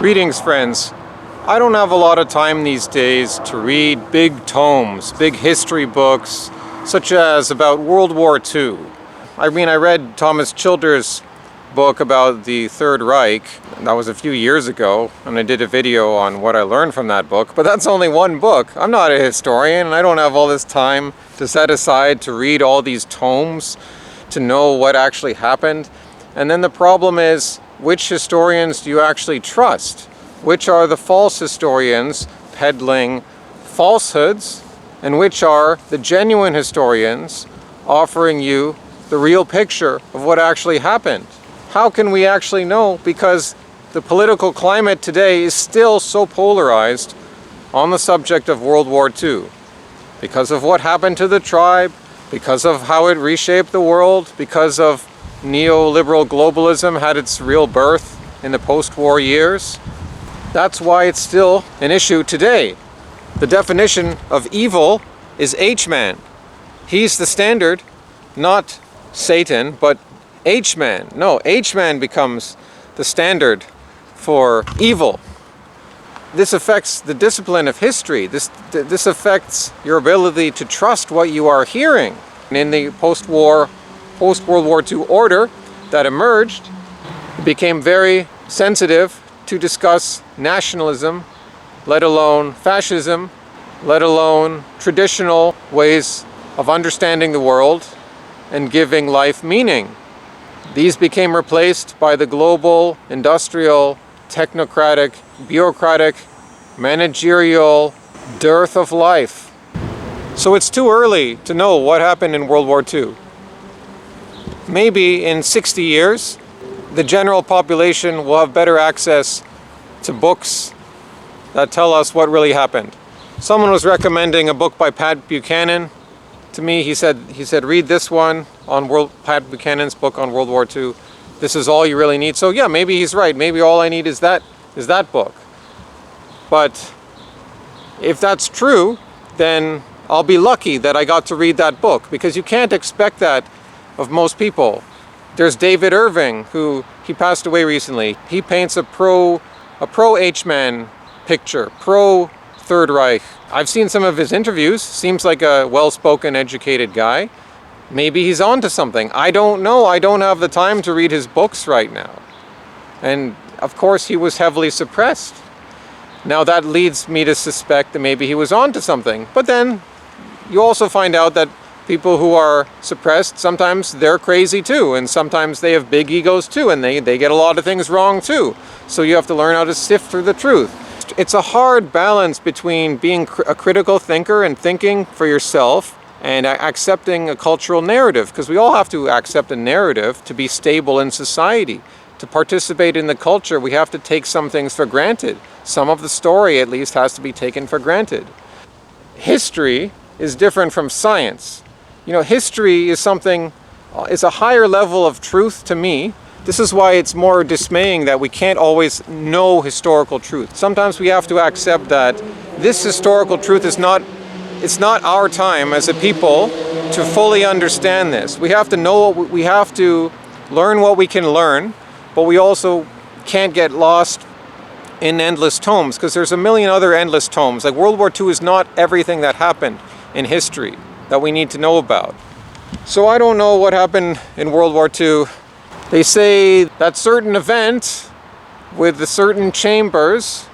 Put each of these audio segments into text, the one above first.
Greetings, friends. I don't have a lot of time these days to read big tomes, big history books, such as about World War II. I read Thomas Childers' book about the Third Reich. That was a few years ago, and I did a video on what I learned from that book, but that's only one book. I'm not a historian, and I don't have all this time to set aside to read all these tomes to know what actually happened. And then the problem is, which historians do you actually trust? Which are the false historians peddling falsehoods, and which are the genuine historians offering you the real picture of what actually happened? How can we actually know? Because the political climate today is still so polarized on the subject of World War II. Because of what happened to the tribe, because of how it reshaped the world, because of neoliberal globalism had its real birth in the post-war years. That's why it's still an issue today. The definition of evil is H-man. He's the standard, not Satan, but H-man. No, H-man becomes the standard for evil. This affects the discipline of history. This affects your ability to trust what you are hearing. And in the post-World War II order that emerged, it became very sensitive to discuss nationalism, let alone fascism, let alone traditional ways of understanding the world and giving life meaning. These became replaced by the global, industrial, technocratic, bureaucratic, managerial dearth of life. So it's too early to know what happened in World War II. Maybe in 60 years, the general population will have better access to books that tell us what really happened. Someone was recommending a book by Pat Buchanan to me. He said read this one on Pat Buchanan's book on World War II. This is all you really need. So yeah, maybe he's right. Maybe all I need is that book. But if that's true, then I'll be lucky that I got to read that book, because you can't expect that of most people. There's David Irving, who he passed away recently. He paints a pro H-man picture, pro Third Reich. I've seen some of his interviews. Seems like a well-spoken, educated guy. Maybe he's onto something. I don't know. I don't have the time to read his books right now. And of course, he was heavily suppressed. Now that leads me to suspect that maybe he was onto something. But then you also find out that people who are suppressed, sometimes they're crazy too, and sometimes they have big egos too, and they get a lot of things wrong too. So you have to learn how to sift through the truth. It's a hard balance between being a critical thinker and thinking for yourself and accepting a cultural narrative, because we all have to accept a narrative to be stable in society. To participate in the culture, we have to take some things for granted. Some of the story, at least, has to be taken for granted. History is different from science. You know, history is is a higher level of truth to me. This is why it's more dismaying that we can't always know historical truth. Sometimes we have to accept that this historical truth it's not our time as a people to fully understand this. We have to know we have to learn what we can learn, but we also can't get lost in endless tomes, because there's a million other endless tomes. Like World War II is not everything that happened in history that we need to know about. So I don't know what happened in World War II. They say that certain event with the certain chambers,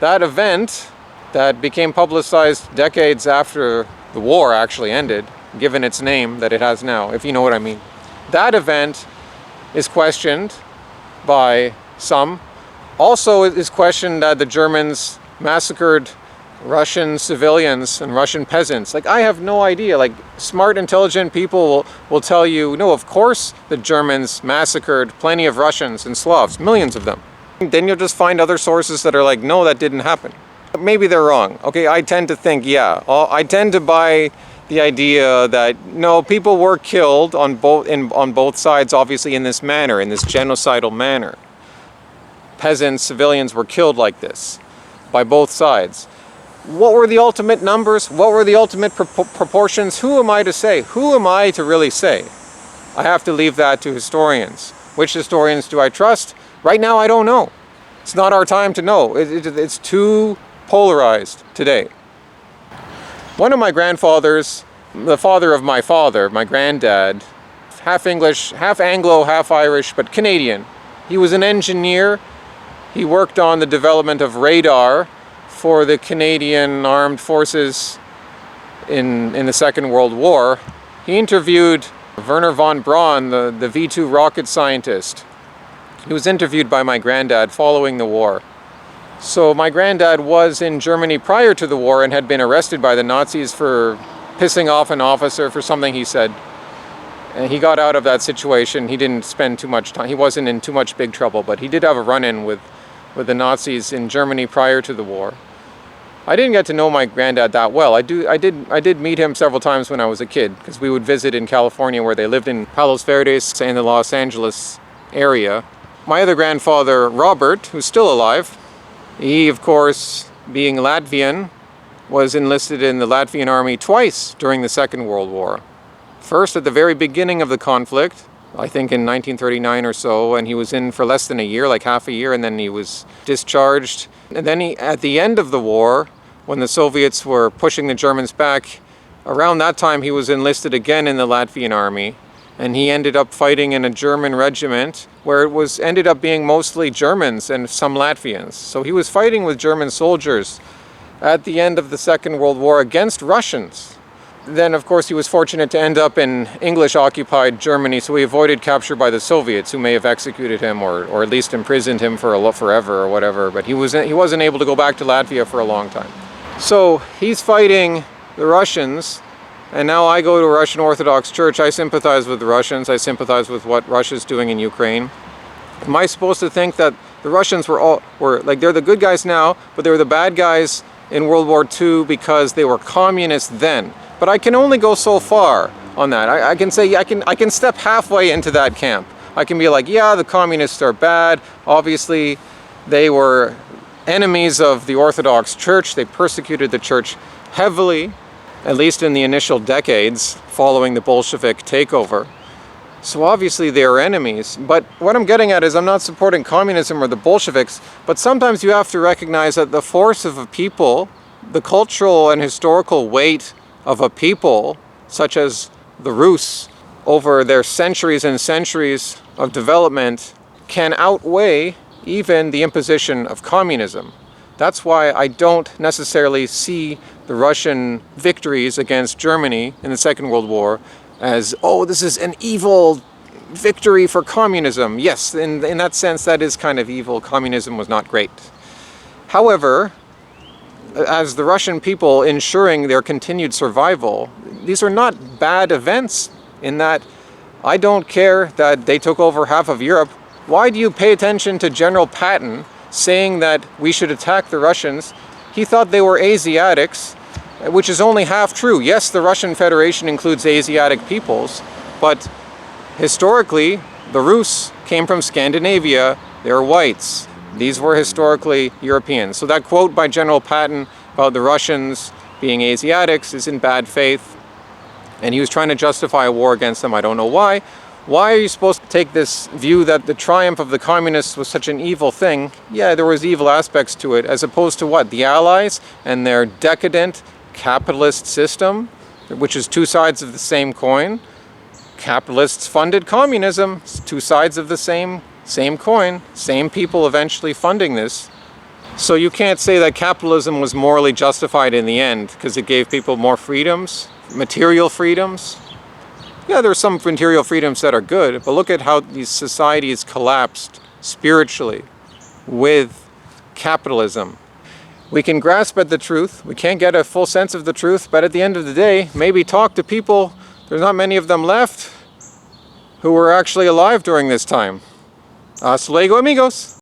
that event that became publicized decades after the war actually ended, given its name that it has now, if you know what I mean. That event is questioned by some. Also, it is questioned that the Germans massacred Russian civilians and Russian peasants. Like, I have no idea. Like, smart, intelligent people will tell you, no, of course the Germans massacred plenty of Russians and Slavs, millions of them. Then you'll just find other sources that are like, no, that didn't happen. Maybe they're wrong. Okay, I tend to think, I tend to buy the idea that, no, people were killed on both sides, obviously in this manner, in this genocidal manner. Peasants, civilians were killed like this by both sides. What were the ultimate numbers? What were the ultimate proportions? Who am I to say? Who am I to really say? I have to leave that to historians. Which historians do I trust? Right now, I don't know. It's not our time to know. It's too polarized today. One of my grandfathers, the father of my father, my granddad, half English, half Anglo, half Irish, but Canadian. He was an engineer. He worked on the development of radar for the Canadian Armed Forces in the Second World War. He interviewed Wernher von Braun, the V-2 rocket scientist. He was interviewed by my granddad following the war. So my granddad was in Germany prior to the war and had been arrested by the Nazis for pissing off an officer for something he said. And he got out of that situation. He didn't spend too much time. He wasn't in too much big trouble, but he did have a run-in with the Nazis in Germany prior to the war. I didn't get to know my granddad that well. I did meet him several times when I was a kid, because we would visit in California, where they lived in Palos Verdes and the Los Angeles area. My other grandfather, Robert, who's still alive, he, of course, being Latvian, was enlisted in the Latvian army twice during the Second World War. First, at the very beginning of the conflict, I think in 1939 or so, and he was in for less than a year, like half a year, and then he was discharged. And then at the end of the war, when the Soviets were pushing the Germans back, around that time he was enlisted again in the Latvian army, and he ended up fighting in a German regiment where it ended up being mostly Germans and some Latvians. So he was fighting with German soldiers at the end of the Second World War against Russians. Then, of course, he was fortunate to end up in English-occupied Germany, so he avoided capture by the Soviets, who may have executed him or at least imprisoned him for forever or whatever. But he wasn't able to go back to Latvia for a long time. So he's fighting the Russians, and now I go to a Russian Orthodox church. I sympathize with the Russians. I sympathize with what Russia's doing in Ukraine. Am I supposed to think that the Russians were like, they're the good guys now, but they were the bad guys in World War II because they were communists then? But I can only go so far on that. I can say I can step halfway into that camp. I can be like, yeah, the communists are bad. Obviously, they were enemies of the Orthodox Church. They persecuted the church heavily, at least in the initial decades following the Bolshevik takeover. So obviously they are enemies. But what I'm getting at is I'm not supporting communism or the Bolsheviks, but sometimes you have to recognize that the force of a people, the cultural and historical weight of a people, such as the Rus, over their centuries and centuries of development, can outweigh even the imposition of communism. That's why I don't necessarily see the Russian victories against Germany in the Second World War as, oh, this is an evil victory for communism. Yes, in that sense, that is kind of evil. Communism was not great. However, as the Russian people ensuring their continued survival, these are not bad events in that I don't care that they took over half of Europe. Why do you pay attention to General Patton saying that we should attack the Russians? He thought they were Asiatics, which is only half true. Yes, the Russian Federation includes Asiatic peoples, but historically, the Rus came from Scandinavia. They're whites. These were historically Europeans. So that quote by General Patton about the Russians being Asiatics is in bad faith. And he was trying to justify a war against them. I don't know why. Why are you supposed to take this view that the triumph of the communists was such an evil thing? Yeah, there was evil aspects to it, as opposed to what? The Allies and their decadent capitalist system, which is two sides of the same coin. Capitalists funded communism. It's two sides of the same coin, same people eventually funding this. So you can't say that capitalism was morally justified in the end because it gave people more freedoms, material freedoms. Yeah, there's some material freedoms that are good, but look at how these societies collapsed spiritually with capitalism. We can grasp at the truth, we can't get a full sense of the truth, but at the end of the day, maybe talk to people, there's not many of them left, who were actually alive during this time. Hasta luego, amigos.